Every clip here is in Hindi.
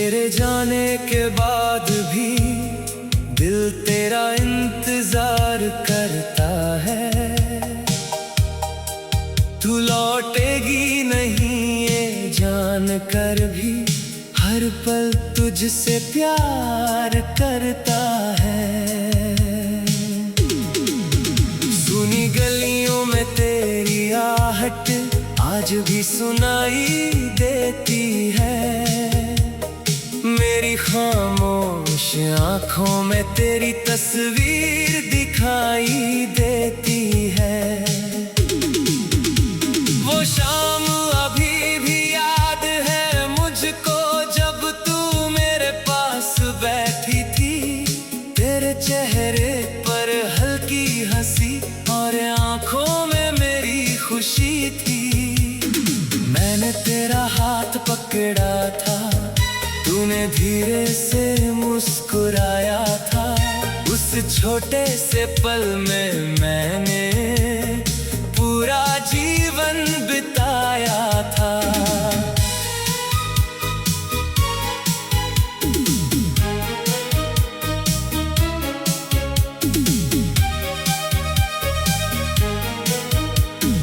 तेरे जाने के बाद भी दिल तेरा इंतजार करता है। तू लौटेगी नहीं ये जान कर भी, हर पल तुझसे प्यार करता है। सुनी गलियों में तेरी आहट आज भी सुनाई देती है। मेरी खामोश आंखों में तेरी तस्वीर दिखाई देती है। वो शाम अभी भी याद है मुझको, जब तू मेरे पास बैठी थी। तेरे चेहरे पर हल्की हंसी और आंखों में मेरी खुशी थी। मैंने तेरा हाथ पकड़ा था, तूने धीरे से मुस्कुराया था। उस छोटे से पल में मैंने पूरा जीवन बिताया था।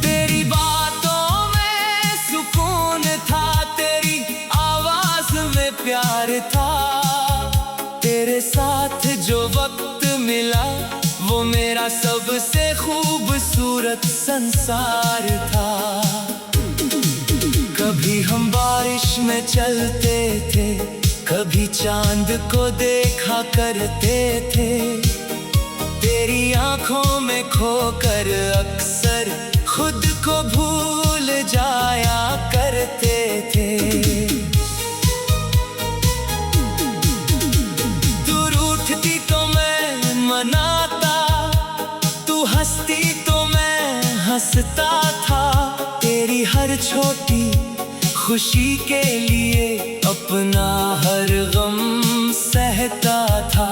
तेरी बातों में सुकून था, तेरी आवाज में प्यार था। तेरे साथ जो वक्त मिला वो मेरा सबसे खूबसूरत संसार था। कभी हम बारिश में चलते थे, कभी चांद को देखा करते थे। तेरी आंखों में खोकर अक्सर खुद को भूल जाया करते थे। तू रूठती तो मैं मनाता, तू हंसती तो मैं हंसता था। तेरी हर छोटी खुशी के लिए अपना हर गम सहता था।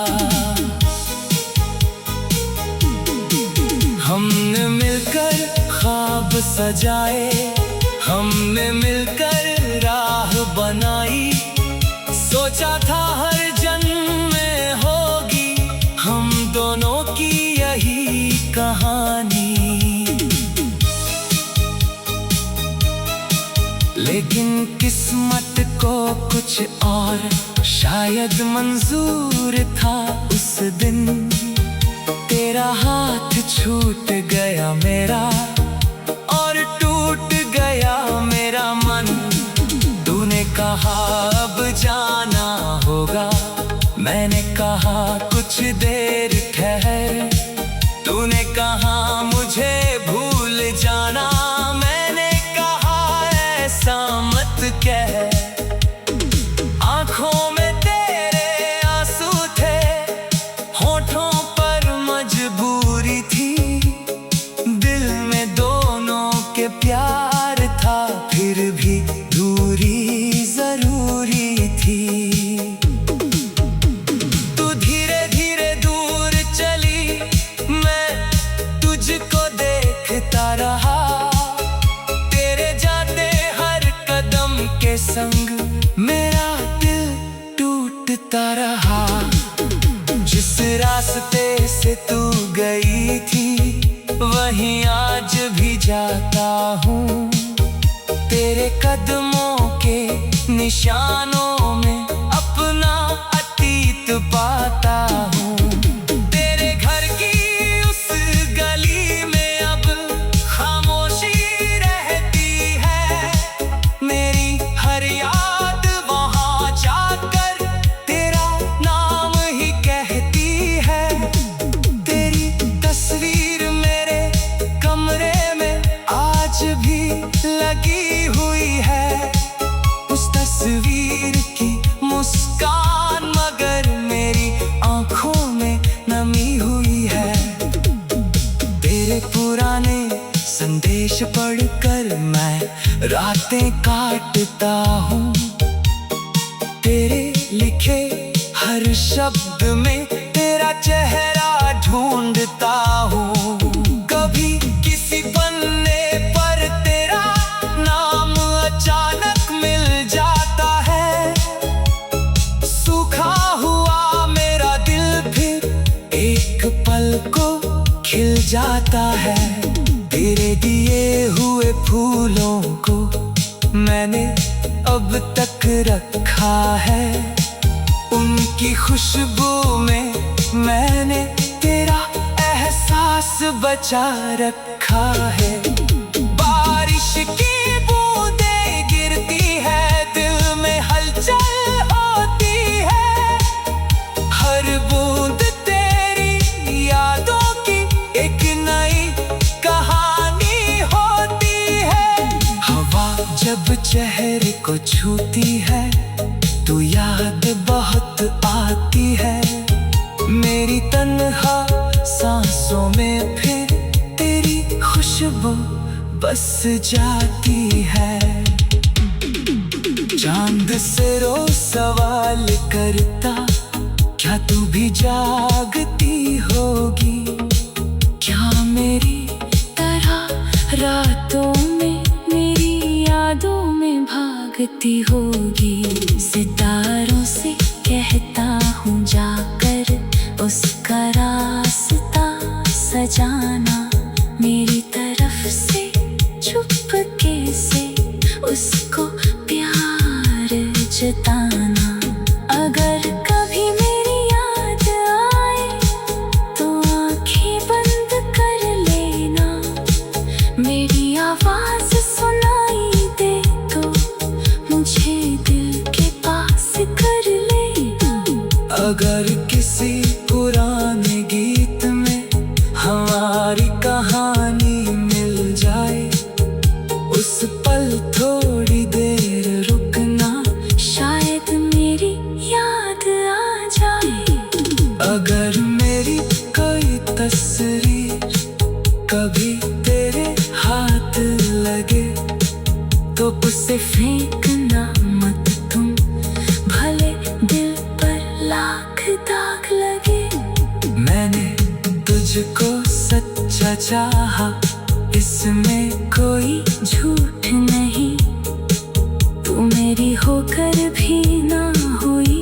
हमने मिलकर ख्वाब सजाए, हमने मिलकर राह बनाई। सोचा था हर जन्म में होगी हम दोनों की यही कहानी। लेकिन किस्मत को कुछ और शायद मंजूर था उस दिन। तेरा हाथ छूट गया मेरा और टूट गया मेरा मन। तूने कहा अब जाना होगा, मैंने कहा कुछ देर ठहर। तूने कहा मुझे भूल जाना, मैंने कहा ऐसा मत कह। आंखों में तेरे आंसू थे, होठों पर मजबूरी थी। दिल में दोनों के प्यार था, फिर भी दूरी जरूरी थी। तू धीरे धीरे दूर चली, मैं तुझको देखता रहा। तेरे जाते हर कदम के संग मेरा दिल टूटता रहा। जिस रास्ते से तू गई थी वहीं आज भी जाता हूँ। तेरे कदमों के निशानों में अपना अतीत पाता हूँ। तेरे घर की उस गली में अब खामोशी रहती है। मेरी हर याद वहाँ जाकर तेरा नाम ही कहती है। तेरी तस्वीर मेरे कमरे में आज भी लगी हुई है। उस तस्वीर की मुस्कान मगर मेरी आंखों में नमी हुई है। तेरे पुराने संदेश पढ़कर मैं रातें काटता हूँ। तेरे लिखे हर शब्द में तेरा चेहरा ढूंढता हूँ। कभी किसी पन्ने पर तेरा नाम अचानक मिल जाता है। जाता है। तेरे दिए हुए फूलों को मैंने अब तक रखा है। उनकी खुशबू में मैंने तेरा एहसास बचा रखा है। बारिश की बूंदें गिरती है, दिल में हलचल होती है। हर बूंद तेरी यादों की एक नई कहानी होती है। हवा जब चेहरे को छूती है तो याद बहुत आती है। मेरी तन्हा सांसों में फिर तेरी खुशबू बस जाती है। चांद से रोज सवाल करता, क्या तू भी जागती होगी? क्या मेरी तरह रातों में मेरी यादों में भागती होगी? सितारों से कहता हूँ जाकर उसका रास्ता सजाना, मेरी तरफ से चुपके से उसको प्यार जताना। अगर कभी मेरी याद आए तो आँखें बंद कर लेना, मेरी आवाज सुनाई दे तो मुझे दिल के पास कर लेना। अगर किसी पुराने गीत में हमारी कहानी मिल जाए, उस पल थोड़ी देर रुकना, शायद मेरी याद आ जाए। अगर मेरी कोई तस्वीर कभी तेरे हाथ लगे तो उसे फेंकना मत तुम, भले दिल पर लाख दाग लगे। मैंने तुझको सच्चा चाहा, इसमें कोई झूठ नहीं। तू मेरी होकर भी ना हुई,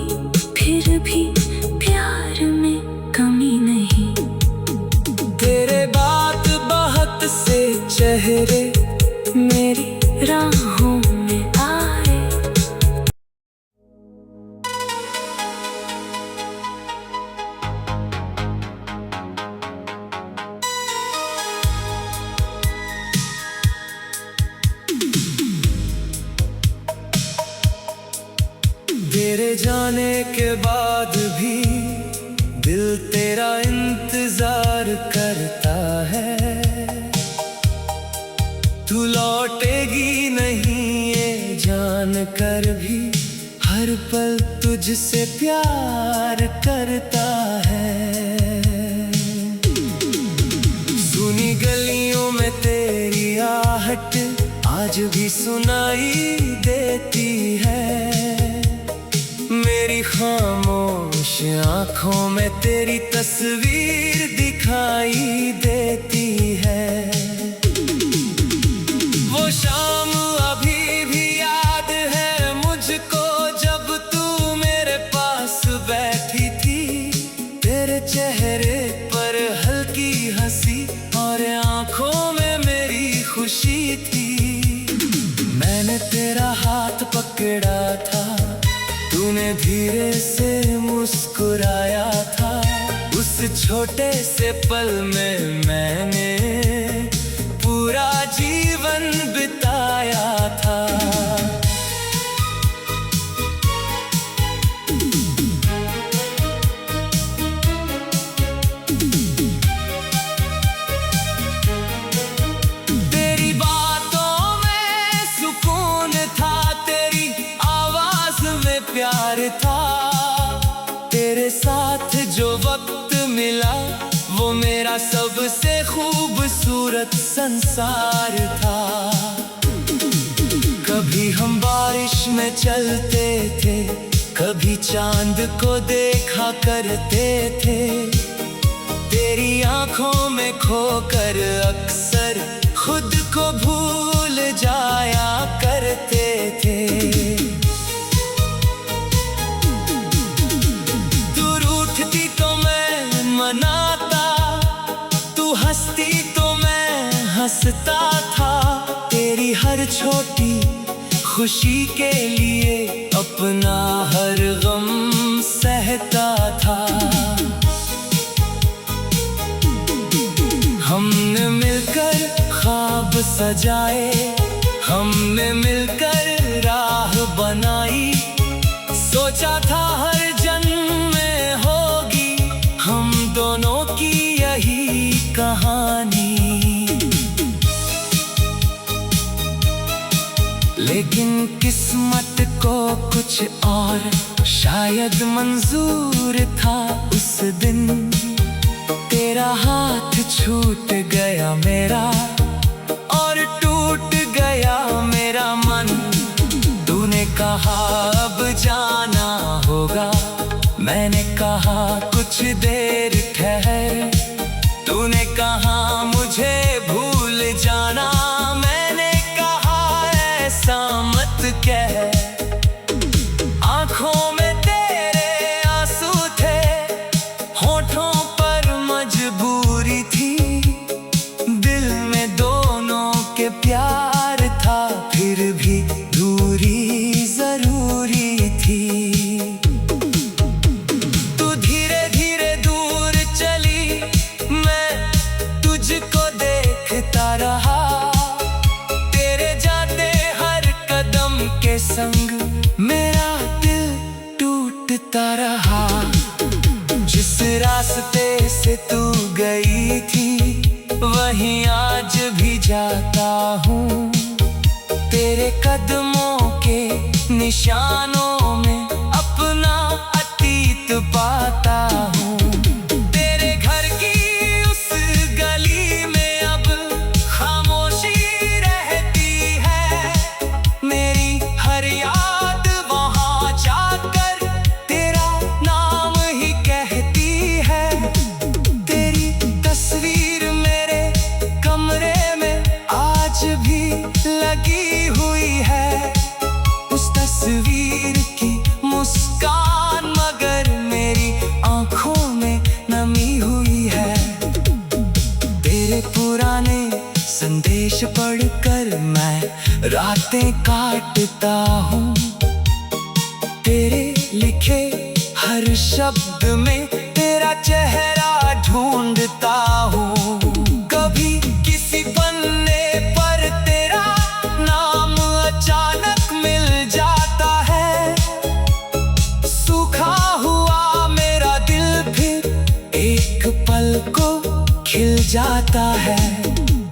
फिर भी प्यार में कमी नहीं। तेरे बात बहुत से चेहरे मेरी राहों में आए। तेरे जाने के बाद भी दिल तेरा इंतजार करता है। तू लौटेगी नहीं ये जान कर भी, हर पल तुझसे प्यार करता है। सुनी गलियों में तेरी आहट आज भी सुनाई देती है। मेरी खामोश आँखों में तेरी तस्वीर दिखाई देती है। वो शाम अभी भी याद है मुझको, जब तू मेरे पास बैठी थी। तेरे चेहरे पर हल्की हंसी और आँखों में मेरी खुशी थी। मैंने तेरा हाथ पकड़ा था, तूने धीरे से मुस्कुराया था। उस छोटे से पल में मैंने पूरा जीवन बिताया था। तेरी बातों में सुकून था, तेरी आवाज में प्यार था। तेरे साथ जो वक्त मिला वो मेरा सबसे खूबसूरत संसार था। कभी हम बारिश में चलते थे, कभी चांद को देखा करते थे। तेरी आंखों में खोकर अक्सर खुद को भूल जाया करते थे। तू रूठती तो मैं मनाता, तू हंसती हंसता था, तेरी हर छोटी खुशी के लिए अपना हर गम सहता था। हमने मिलकर ख्वाब सजाए, हमने मिलकर राह बनाई, सोचा था हर जन्म में होगी हम दोनों की यही कहानी। लेकिन किस्मत को कुछ और शायद मंजूर था उस दिन, तेरा हाथ छूट गया मेरा और टूट गया मेरा मन। तूने कहा अब जाना होगा, मैंने कहा कुछ देर ठहर। तूने कहा मुझे भूल जाना, मैंने कहा ऐसा मत कह। आंखों में तेरे आंसू थे, होठों पर मजबूरी थी, दिल में दोनों के प्यार था, फिर भी दूरी जरूरी थी। तू धीरे धीरे दूर चली, मैं तुझको देखता रहा, तेरे जाते हर कदम के संग मेरा दिल टूटता रहा। जिस रास्ते से तू गई थी वहीं आज भी जाता हूँ, तेरे कदमों के निशानों में अपना अतीत पाता हूँ। तेरे घर की उस गली में अब खामोशी रहती है, मेरी हर याद वहाँ जाकर तेरा नाम ही कहती है। तेरी तस्वीर मेरे कमरे में आज भी लगी हुई है, उस तस्वीर की मुस्कान मगर मेरी आंखों में नमी हुई है। तेरे पुराने संदेश पढ़कर मैं रातें काटता हूँ, तेरे लिखे हर शब्द में तेरा चेहरा ढूंढता हूँ। कभी किसी पन्ने पर तेरा नाम अचानक मिल जाता है, सूखा हुआ मेरा दिल फिर एक पल को खिल जाता है।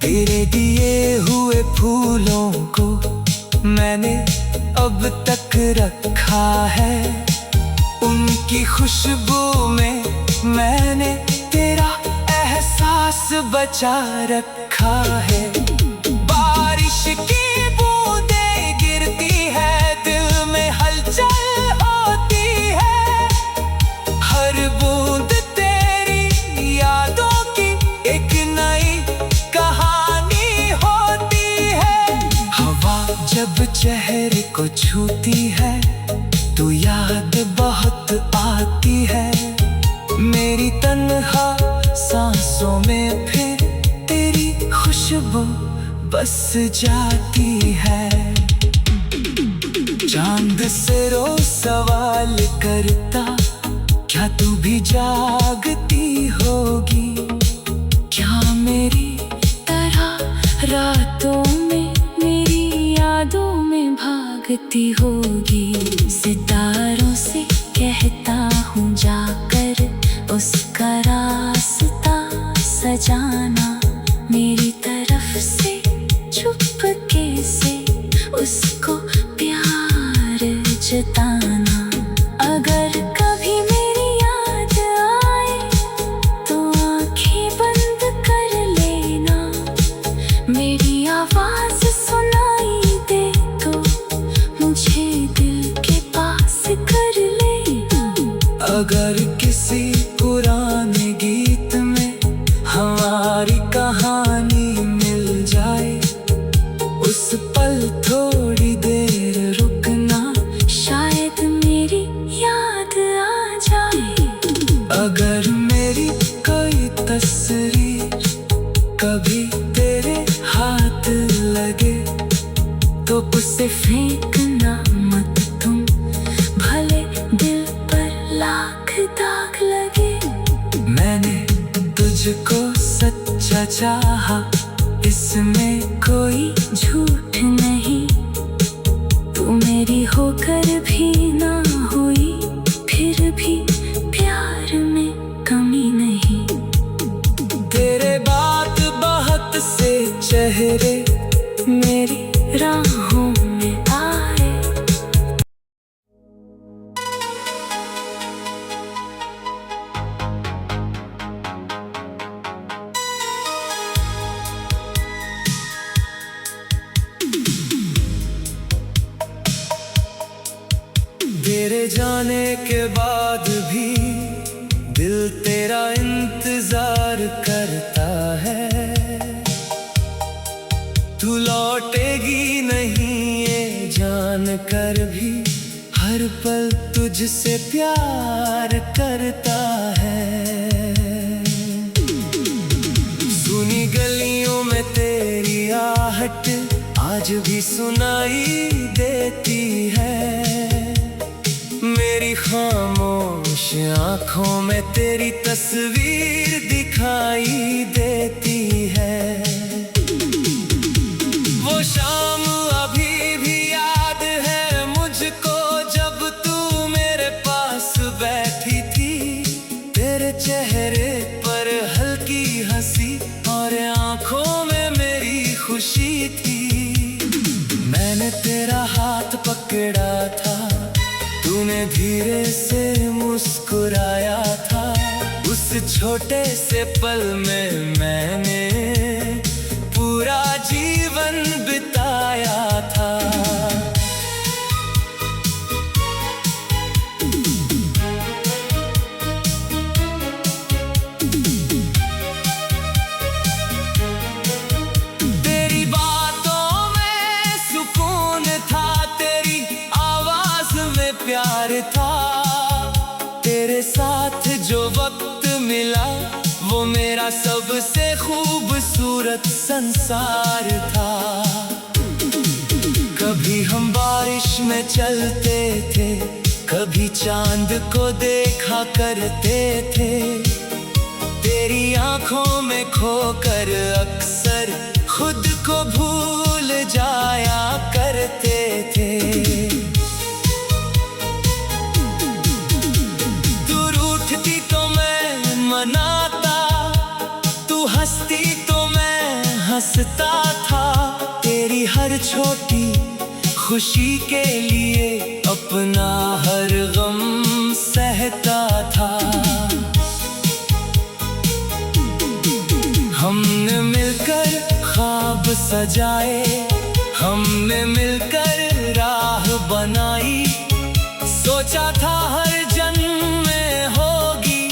तेरे दिए हुए फूलों को मैंने अब तक रखा है, उनकी खुशबू में मैंने तेरा एहसास बचा रखा है। बारिश की बूंदें गिरती है, दिल में हलचल होती है, हर बूंद तेरी यादों की एक नई कहानी होती है। हवा जब चेहरे को छूती है तो याद बहुत आती है, मेरी तन्हा सांसों में फिर तेरी खुशबू बस जाती है। चांद से रोज सवाल करता, क्या तू भी जागती होगी, क्या मेरी तरह रातों में मेरी यादों में भागती होगी। सितारों से कहता हूँ जाकर उसका रास्ता सजाना, मेरी तरफ से चुपके से उसको प्यार जताना। अगर कभी मेरी याद आए तो आंखें बंद कर लेना, मेरी आवाज सुनाई दे तो मुझे दिल के पास कर लेना। अगर किसी पुराने गीत में हमारी कहानी मिल जाए, उस पल थोड़ी देर रुकना, शायद मेरी याद आ जाए। अगर मेरी कोई तस्वीर कभी तेरे फेंकना मत तुम, भले दिल पर लाख दाग लगे। मैंने तुझको सच्चा चाहा, इसमें कोई झूठ नहीं। तू मेरी होकर भी ना हुई, फिर भी प्यार में कमी नहीं। तेरे बात बहुत से चेहरे मेरी राहों में आए। तेरे जाने के बाद भी दिल तेरा इंतजार करता है। तू लौटेगी नहीं ये जान कर भी, हर पल तुझसे प्यार करता है। सुनी गलियों में तेरी आहट आज भी सुनाई देती है। मेरी खामोश आँखों में तेरी तस्वीर दिखाई देती है। वो शाम अभी भी याद है मुझको, जब तू मेरे पास बैठी थी। तेरे चेहरे पर हल्की हंसी और आँखों में मेरी खुशी थी। मैंने तेरा हाथ पकड़ा था, तूने धीरे से मुस्कुराया था। उस छोटे से पल में मैंने पूरा जीवन बिताया था। तेरी बातों में सुकून था, तेरी आवाज में प्यार था। तेरे साथ जो वक्त मिला वो मेरा सबसे खूबसूरत संसार था। कभी हम बारिश में चलते थे, कभी चांद को देखा करते थे। तेरी आंखों में खोकर अक्सर खुद को भूल जाया करते थे। तू रूठती तो मैं मनाता, तू हंसती तो मैं हंसता था। तेरी हर छोटी खुशी के लिए अपना हर गम सहता था। हमने मिलकर ख्वाब सजाए, हमने मिलकर राह बनाई। सोचा था हर जन्म में होगी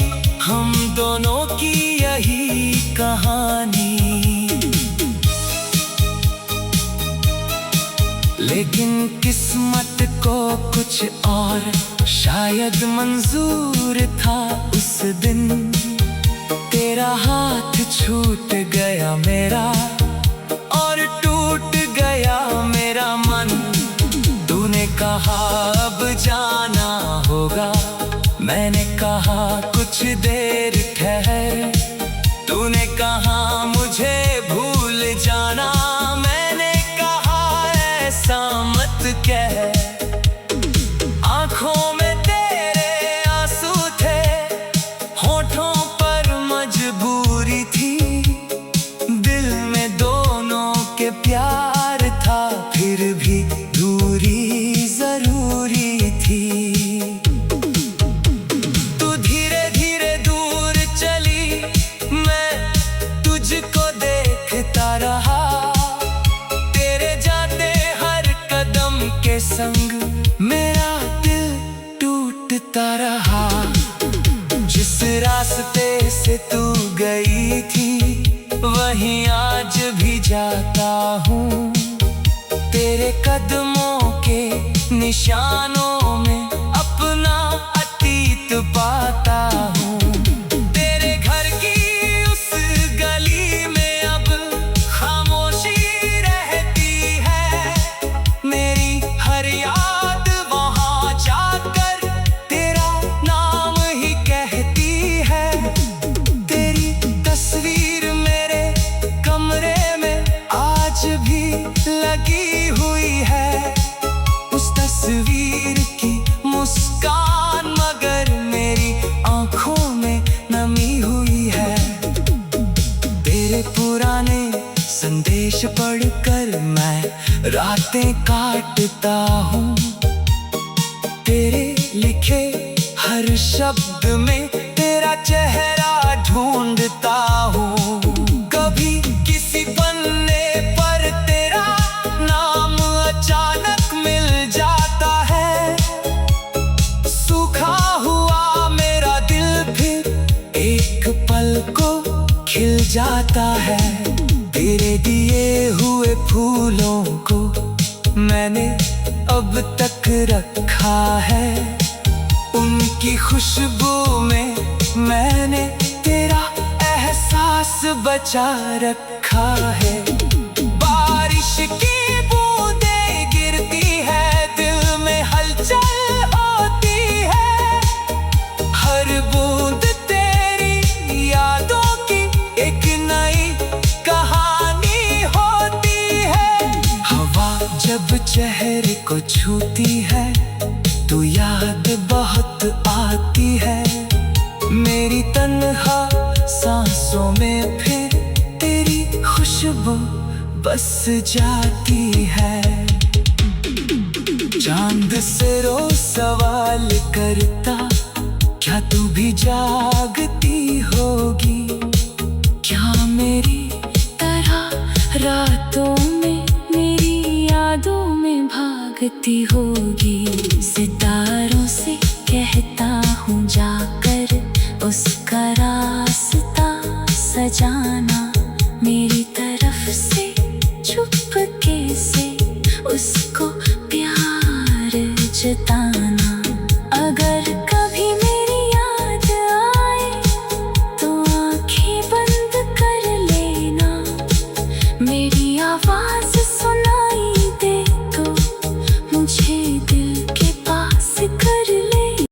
हम दोनों की यही कहानी। लेकिन किस्मत को कुछ और शायद मंजूर था उस दिन। तेरा हाथ छूट गया मेरा और टूट गया मेरा मन। तूने कहा अब जाना होगा, मैंने कहा कुछ देर ठहर। तूने कहा मुझे भूल जाना, मैंने कहा ऐसा मत कह। आँखों में तेरे आंसू थे, होठों पर मजबूरी थी। दिल में दोनों के प्यार था, फिर भी दूरी जरूरी थी। तू धीरे धीरे दूर चली, मैं तुझको देखता रहा। तेरे जाते हर कदम के संग मेरा दिल टूटता रहा। जिस रास्ते से तू गई थी वहीं आज भी जाता हूँ। तेरे कदमों के निशानों में अपना अतीत पाता हूँ। तेरे घर की उस गली में अब खामोशी रहती है। मेरी रातें काटता हूँ, तेरे लिखे हर शब्द में तेरा चेहरा ढूंढता हूँ। कभी किसी पन्ने पर तेरा नाम अचानक मिल जाता है, सूखा हुआ मेरा दिल फिर एक पल को खिल जाता है। तेरे दिए हुए फूलों को मैंने अब तक रखा है, उनकी खुशबू में मैंने तेरा एहसास बचा रखा है। बारिश की बूंदें गिरती है, दिल में हलचल होती है, हर बूंद तेरी यादों की एक नई कहानी होती है। हवा जब चेहरे को छूती है तो याद बहुत आती है, मेरी तन्हा सांसों में फिर तेरी खुशबू बस जाती है। चांद से रोज सवाल करता, क्या तू भी जागती होगी? क्या मेरी तरह रातों में मेरी यादों में भागती होगी? सितारों से कहता